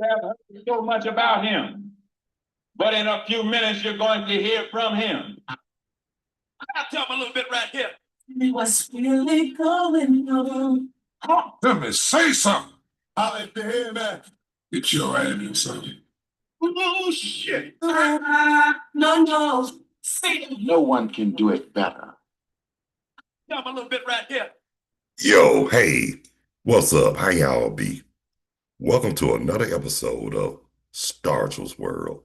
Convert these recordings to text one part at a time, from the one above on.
have heard so much about him, but in a few minutes you're going to hear from him. I'll tell him a little bit right here. What's really going on? Talk to me, say something. I like to hear that. Get your ass in something. Oh, shit. No. No one can do it better. Tell him a little bit right here. Yo, hey, what's up? How y'all be? Welcome to another episode of Stargell's World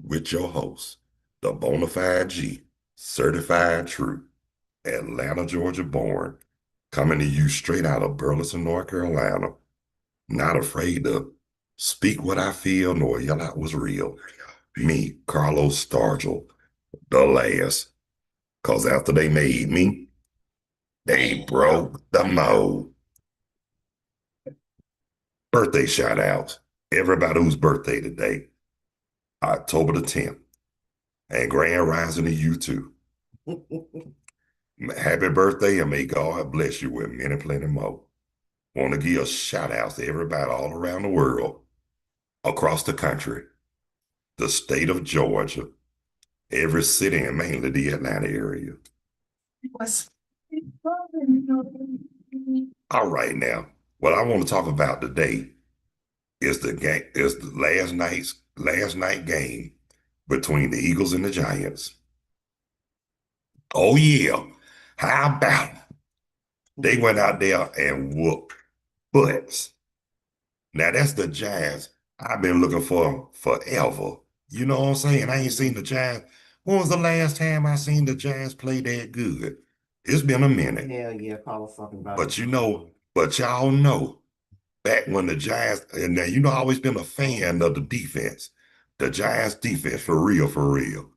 with your host, the Bonafide G, certified true, Atlanta, Georgia born, coming to you straight out of Burlington, North Carolina, not afraid to speak what I feel nor yell out what's real. Me, Carlos Stargell, the last. Cause after they made me, they broke the mold. Birthday shout outs. Everybody whose birthday today, October the 10th. And grand rising to you too. Happy birthday and may God bless you with many, plenty more. Want to give a shout out to everybody all around the world, across the country, the state of Georgia, every city and mainly the Atlanta area. All right now, what I want to talk about today is the last night game between the Eagles and the Giants. Oh yeah, how about it? They went out there and whooped butts. Now that's the Giants I've been looking for forever. You know what I'm saying? I ain't seen the Giants. When was the last time I seen the Giants play that good? It's been a minute. Hell yeah, Carlos talking about But y'all know, back when the Giants, and now you know, I always been a fan of the defense. The Giants defense, for real, for real.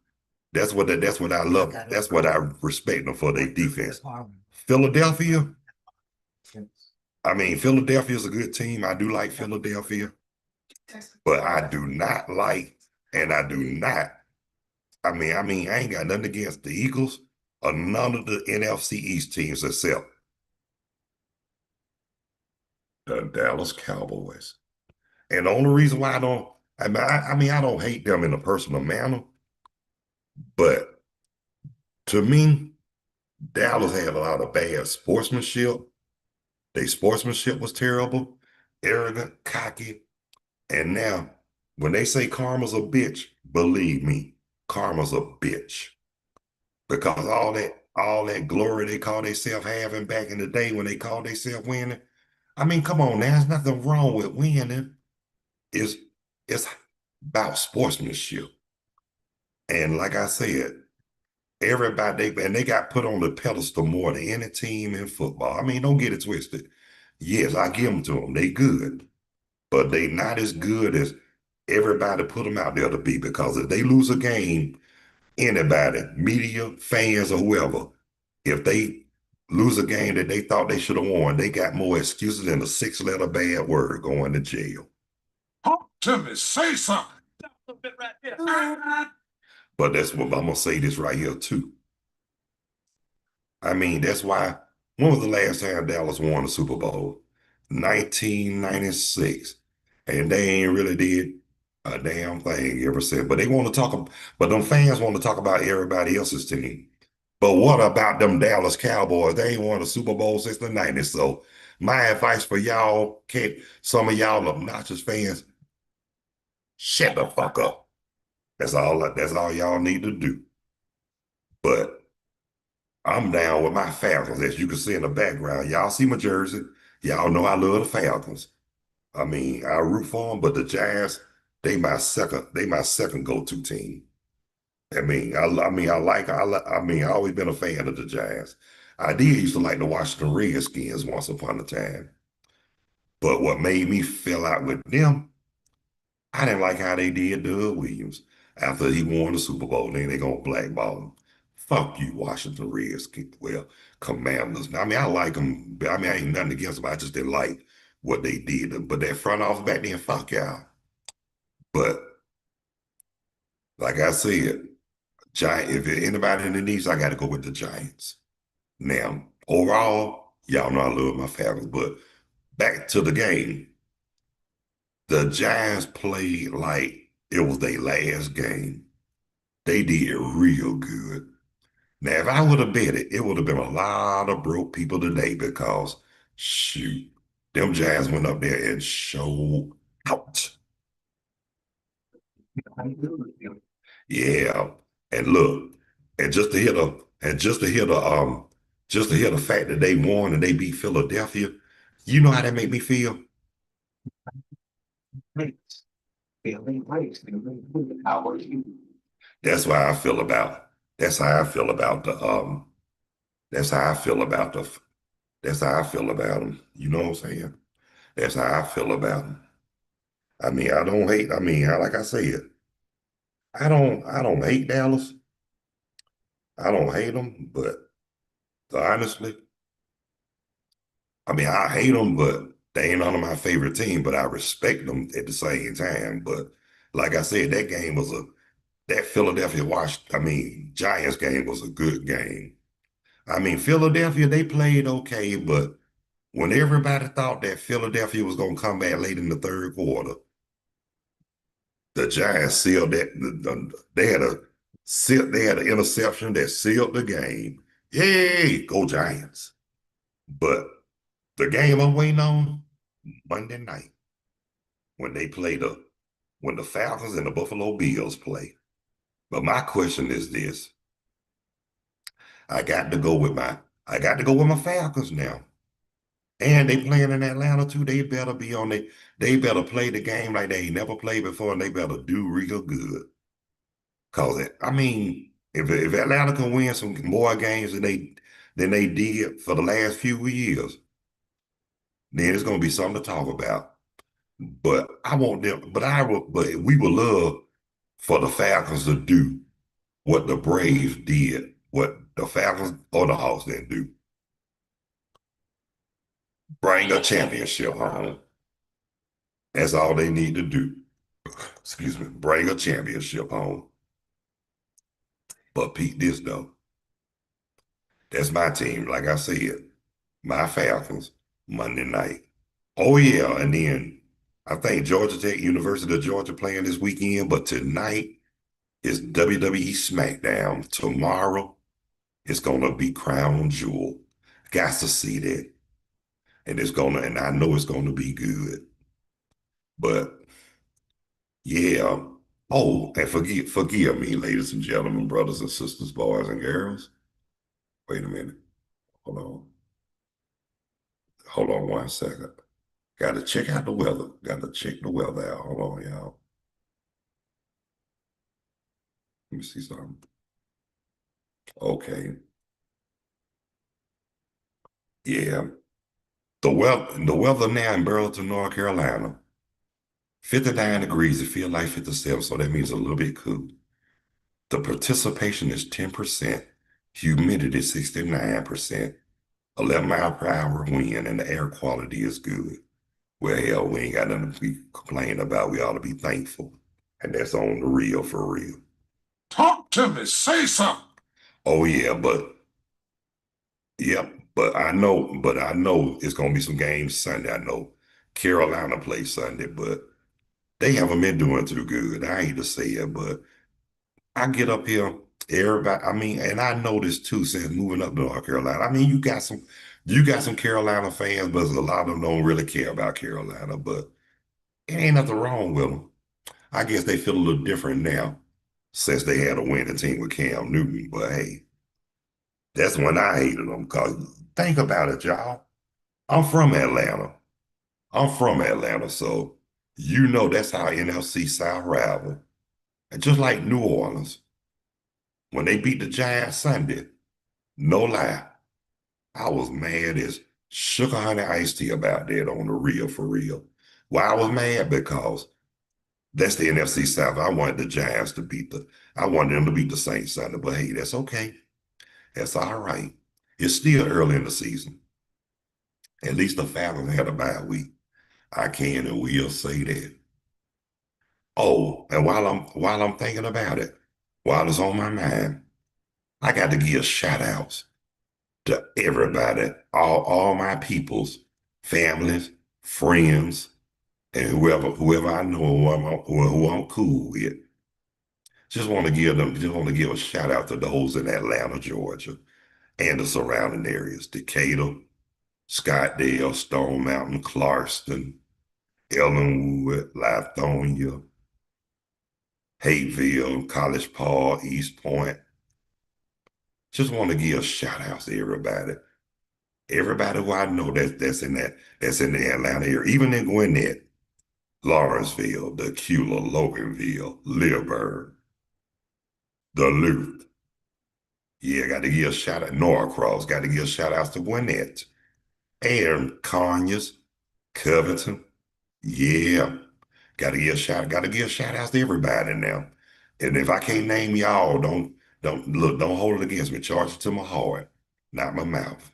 That's what I love. That's what I respect them for, their defense. Philadelphia, Philadelphia's a good team. I do like Philadelphia. But I do not like, and I do not, I ain't got nothing against the Eagles or none of the NFC East teams except the Dallas Cowboys. And the only reason why I don't hate them in a personal manner, but to me, Dallas had a lot of bad sportsmanship. Their sportsmanship was terrible, arrogant, cocky. And now, when they say karma's a bitch, believe me, karma's a bitch. Because all that glory they call themselves having back in the day when they called themselves winning. Come on, there's nothing wrong with winning. It's about sportsmanship. And like I said, they got put on the pedestal more than any team in football. Don't get it twisted. Yes, I give them to them. They good. But they not as good as everybody put them out there to be, because if they lose a game, anybody, media, fans, or whoever, if they lose a game that they thought they should have won, they got more excuses than a 6-letter bad word going to jail. Talk to me, say something. A bit right here. But that's what I'm going to say this right here too. That's why, when was the last time Dallas won the Super Bowl? 1996. And they ain't really did a damn thing ever since. But them fans want to talk about everybody else's team. But what about them Dallas Cowboys? They ain't won a Super Bowl since the 90s. So my advice for y'all, some of y'all obnoxious fans, shut the fuck up. That's all y'all need to do. But I'm down with my Falcons, as you can see in the background. Y'all see my jersey. Y'all know I love the Falcons. I root for them, but the Giants, they my second go-to team. I always been a fan of the Giants. I did used to like the Washington Redskins once upon a time. But what made me fell out with them, I didn't like how they did Doug Williams after he won the Super Bowl. Then they gonna blackball him. Fuck you, Washington Redskins. Well, Commanders. I like them. I ain't nothing against them. I just didn't like what they did. But that front office back then, fuck y'all. But like I said, if anybody in the East, I got to go with the Giants. Now, overall, y'all know I love my Falcons, but back to the game. The Giants played like it was their last game. They did real good. Now, if I would have bet it, it would have been a lot of broke people today because, shoot, them Giants went up there and showed out. Yeah, and look, and just to hear the fact that they won and they beat Philadelphia, you know how that made me feel? That's why I feel about. That's how I feel about the. That's how I feel about the. That's how I feel about them. You know what I'm saying? That's how I feel about them. I mean, I don't hate. I mean, like I said, I don't hate Dallas. I don't hate them, but honestly, I mean, I hate them, but they ain't none of my favorite team. But I respect them at the same time. But like I said, that I mean, Giants game was a good game. I mean, Philadelphia, they played okay, but when everybody thought that Philadelphia was going to come back late in the third quarter, the Giants sealed that. They had an interception that sealed the game. Yay, go Giants! But the game I'm waiting on Monday night when when the Falcons and the Buffalo Bills play. But my question is this: I got to go with my Falcons now. And they playing in Atlanta too. They better play the game like they ain't never played before, and they better do real good. I mean, if Atlanta can win some more games than they did for the last few years, then it's gonna be something to talk about. But I want them, but we would love for the Falcons to do what the Braves did, what the Falcons or the Hawks didn't do. Bring a championship home. That's all they need to do. Excuse me. Bring a championship home. But Pete, this though, that's my team. Like I said, my Falcons Monday night. Oh yeah, and then I think Georgia Tech, University of Georgia playing this weekend. But tonight is WWE SmackDown. Tomorrow it's gonna be Crown Jewel. Got to see that, and I know it's gonna be good. But yeah. Oh, and forgive me, ladies and gentlemen, brothers and sisters, boys and girls. Wait a minute. Hold on. Hold on 1 second. Got to check out the weather. Got to check the weather out. Hold on, y'all. Let me see something. Okay. Yeah. The weather now in Burlington, North Carolina. 59 degrees. It feels like 57, so that means a little bit cool. The participation is 10%. Humidity 69%. 11 mile per hour wind, and the air quality is good. Well, hell, we ain't got nothing to be complaining about. We ought to be thankful. And that's on the real for real. Talk to me, say something. Oh yeah, yep, but I know it's gonna be some games Sunday. I know Carolina plays Sunday, but they haven't been doing too good. I hate to say it, but I get up here, everybody, I mean, and I know this too since moving up to North Carolina. I mean, you got some Carolina fans, but a lot of them don't really care about Carolina, but it ain't nothing wrong with them. I guess they feel a little different now since they had a winning team with Cam Newton, but hey, that's when I hated them. Cause think about it, y'all. I'm from Atlanta. So you know that's how NFC South rival. And just like New Orleans, when they beat the Giants Sunday, no lie, I was mad as sugar honey iced tea about that on the real for real. Why I was mad? Because that's the NFC South. I wanted them to beat the Saints Sunday, but hey, that's okay. That's all right. It's still early in the season. At least the Falcons had a bye week. I can and will say that. Oh, and while I'm thinking about it, while it's on my mind, I got to give shout outs to everybody, all my peoples, families, friends, and whoever I know who I'm cool with. Just want to give a shout out to those in Atlanta, Georgia, and the surrounding areas: Decatur, Scottsdale, Stone Mountain, Clarkston, Ellenwood, Lithonia, Hateville, College Park, East Point. Just want to give a shout out to everybody. Everybody who I know that's in the Atlanta area, even in Gwinnett, Lawrenceville, Decula, Loganville, Learburn, Duluth. Yeah, got to give a shout out. Norcross, got to give a shout out to Gwinnett. And Conyers, Covington. Yeah. Gotta give shout outs to everybody now. And if I can't name y'all, don't hold it against me. Charge it to my heart, not my mouth.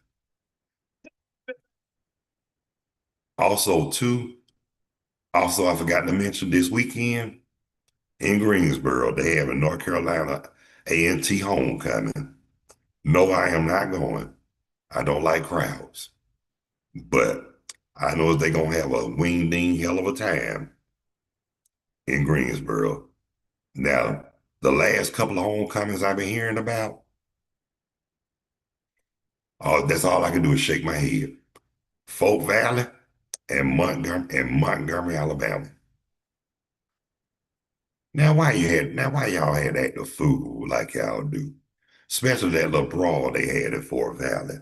Also, too, I forgot to mention this weekend in Greensboro, they have a North Carolina A&T homecoming. No, I am not going. I don't like crowds. But I know they're gonna have a wing ding hell of a time in Greensboro. Now, the last couple of homecomings I've been hearing about, that's all I can do is shake my head. Folk Valley and Montgomery, Alabama. Why y'all had active food like y'all do? Especially that little brawl they had at Fort Valley.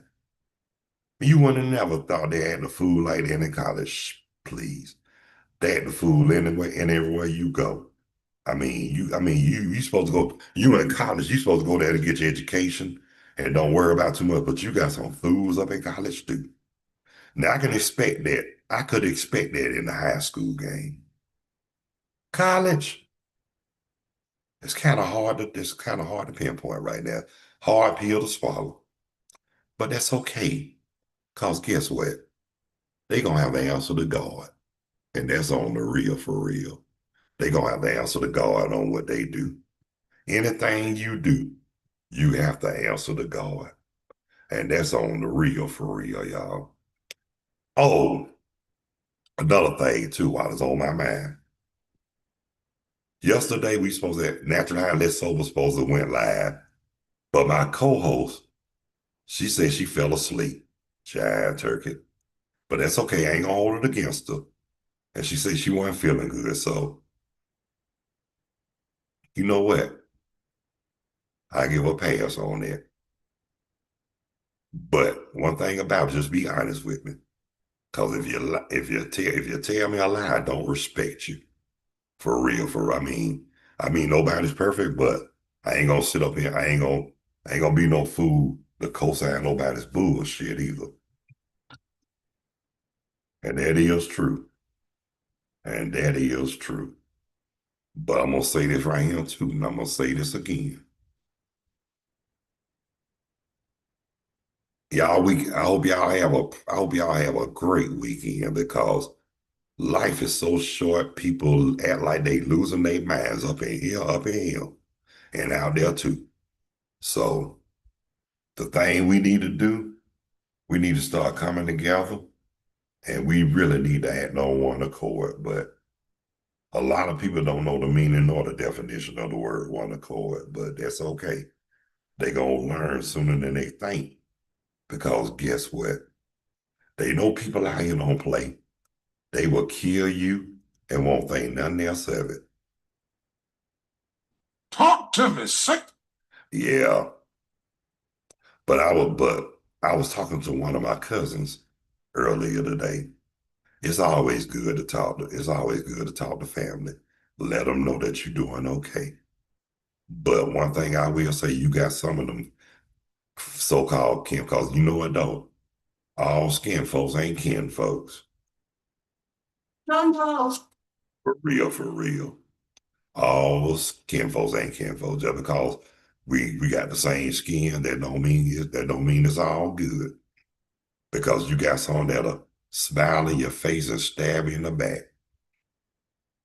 You wouldn't have never thought they had the food like that in college. Please. They had the food anywhere and everywhere you go. You supposed to go, you in college, you supposed to go there to get your education and don't worry about too much, but you got some fools up in college too. Now I can expect that. I could expect that in the high school game. College, it's kind of hard to pinpoint right now. Hard pill to swallow. But that's okay. Cause guess what? They gonna have the answer to God. And that's on the real for real. They gonna have the answer to God on what they do. Anything you do, you have to answer to God. And that's on the real for real, y'all. Oh, another thing too, while it's on my mind. Yesterday we supposed to Natural High Let Sober supposed to went live, but my co-host, she said she fell asleep. Child turkey. But that's okay. I ain't gonna hold it against her. And she said she wasn't feeling good. So you know what? I give her a pass on that. But one thing about it, just be honest with me. Because if you tell me a lie, I don't respect you. For real, I mean nobody's perfect, but I ain't gonna sit up here. I ain't gonna be no fool to co-sign nobody's bullshit either. And that is true. And that is true. But I'm gonna say this right here too, and I'm gonna say this again. I hope y'all have a great weekend because life is so short. People act like they losing their minds up in here, and out there too. So the thing we need to do, we need to start coming together, and we really need to act on one accord. But a lot of people don't know the meaning or the definition of the word one accord, but that's okay. They gonna learn sooner than they think. Because guess what? They know people out here don't play. They will kill you and won't think nothing else of it. Talk to me, sick. Yeah. But I was talking to one of my cousins earlier today. It's always good to talk to family. Let them know that you're doing okay. But one thing I will say, you got some of them so-called kin, because you know what though? All skin folks ain't kin folks. No. For real, for real. All skin folks ain't kin folks. Just because we got the same skin, that don't mean it's all good. Because you got some that'll smile in your face and stab you in the back.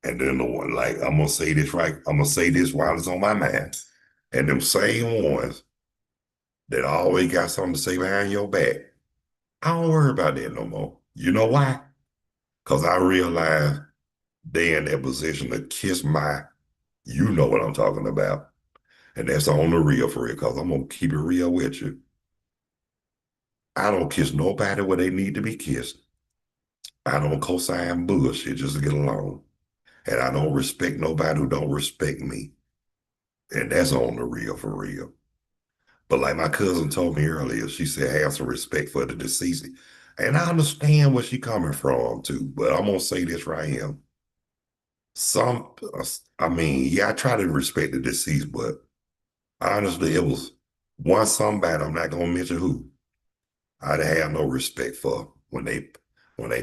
And then the one, like, I'm gonna say this right, I'm gonna say this while it's on my mind. And them same ones that always got something to say behind your back, I don't worry about that no more. You know why? Because I realize they in that position to kiss my, you know what I'm talking about. And that's on the real for real, because I'm going to keep it real with you. I don't kiss nobody where they need to be kissed. I don't co-sign bullshit just to get along. And I don't respect nobody who don't respect me. And that's on the real for real. But like my cousin told me earlier, she said, have some respect for the deceased. And I understand where she coming from too, but I'm gonna say this right here. I mean, yeah, I try to respect the deceased, but honestly, it was one somebody, I'm not gonna mention who, I didn't have no respect for when they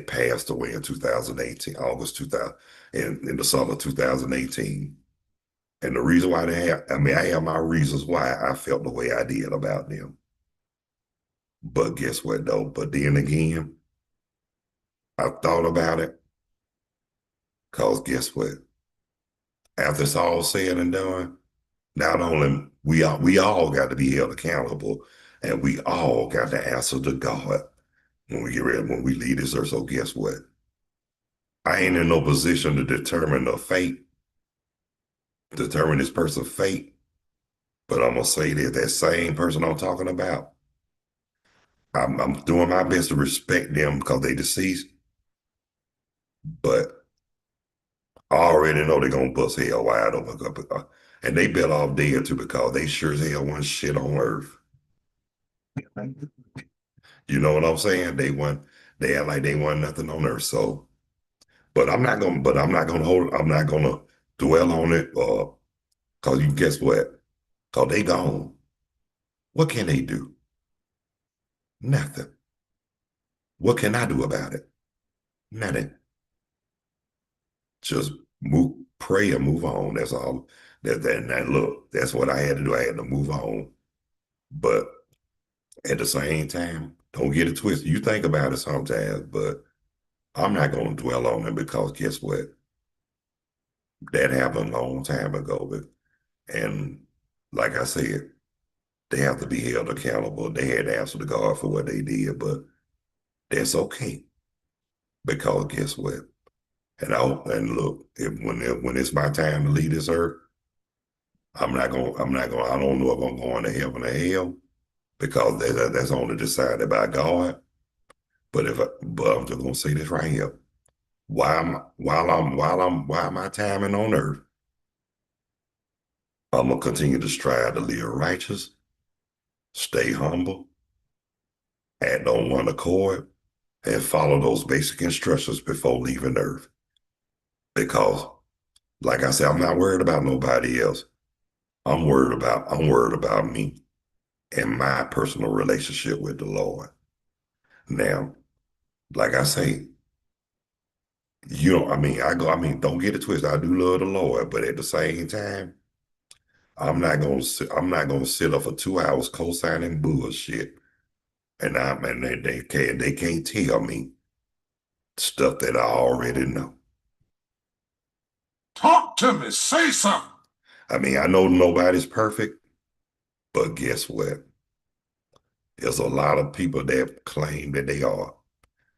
passed away in 2018, August 2000, in the summer of 2018. And the reason why I have my reasons why I felt the way I did about them. But guess what though? But then again, I thought about it, because guess what? After it's all said and done, not only we all got to be held accountable, and we all got to answer to God when we leave this earth. So guess what? I ain't in no position to determine this person's fate. But I'm gonna say that same person I'm talking about, I'm doing my best to respect them because they deceased, but I already know they're gonna bust hell wide open. And they better off dead too, because they sure as hell want shit on earth. You know what I'm saying? They act like they want nothing on earth. So, I'm not gonna dwell on it, because you guess what? Because they gone. What can they do? Nothing. What can I do about it? Nothing. Just pray and move on. That's all. Look, that's what I had to do. I had to move on. But at the same time, don't get it twisted. You think about it sometimes, but I'm not going to dwell on it, because guess what? That happened a long time ago. And like I said, they have to be held accountable. They had to answer to God for what they did, but that's okay, because guess what? And look, when it's my time to leave this earth, I don't know if I'm going to heaven or hell, because that's only decided by God. But I'm just gonna say this right here. While my timing on earth, I'm gonna continue to strive to live righteous, stay humble, act on one accord, and follow those basic instructions before leaving earth. Because, like I said, I'm not worried about nobody else. I'm worried about me and my personal relationship with the Lord. Now, like I say, don't get it twisted. I do love the Lord, but at the same time, I'm not gonna sit up for 2 hours co-signing bullshit. And they can't tell me stuff that I already know. Talk to me. Say something. I mean, I know nobody's perfect, but guess what? There's a lot of people that claim that they are.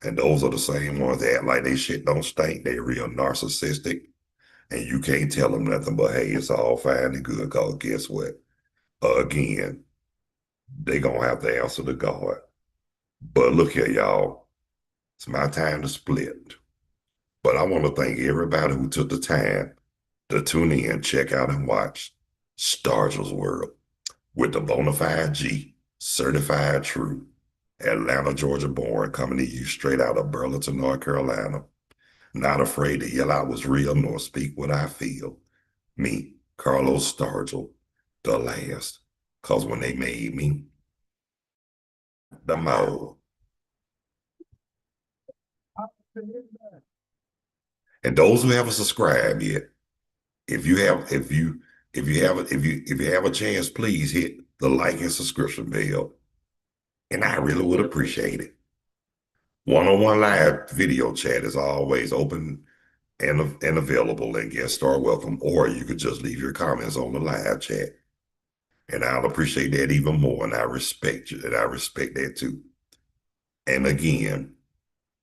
And those are the same ones that act like they shit don't stink. They real narcissistic. And you can't tell them nothing but, hey, it's all fine and good, because guess what? Again, they gonna have to answer to God. But look here, y'all. It's my time to split. But I want to thank everybody who took the time to tune in, check out, and watch Stargell's World with the Bonafide G, certified true, Atlanta, Georgia born, coming to you straight out of Burlington, North Carolina. Not afraid to yell out what's real nor speak what I feel. Me, Carlos Stargell, the last. Because when they made me, the mole. And those who haven't subscribed yet, if you have a chance, please hit the like and subscription bell. And I really would appreciate it. One-on-one live video chat is always open and available, and guest star welcome, or you could just leave your comments on the live chat. And I'll appreciate that even more, and I respect you, and I respect that too. And again,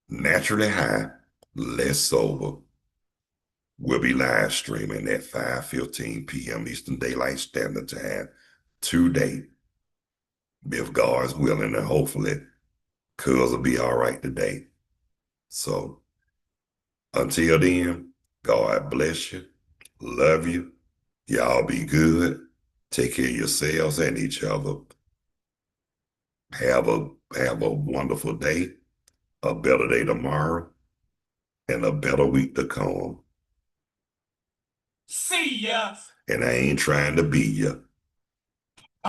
naturally high, less sober. We'll be live streaming at 5:15 p.m. Eastern Daylight Standard Time today. If God's willing, and hopefully cuz will be all right today. So until then, God bless you. Love you. Y'all be good. Take care of yourselves and each other. Have a wonderful day, a better day tomorrow, and a better week to come. See ya. And I ain't trying to be you.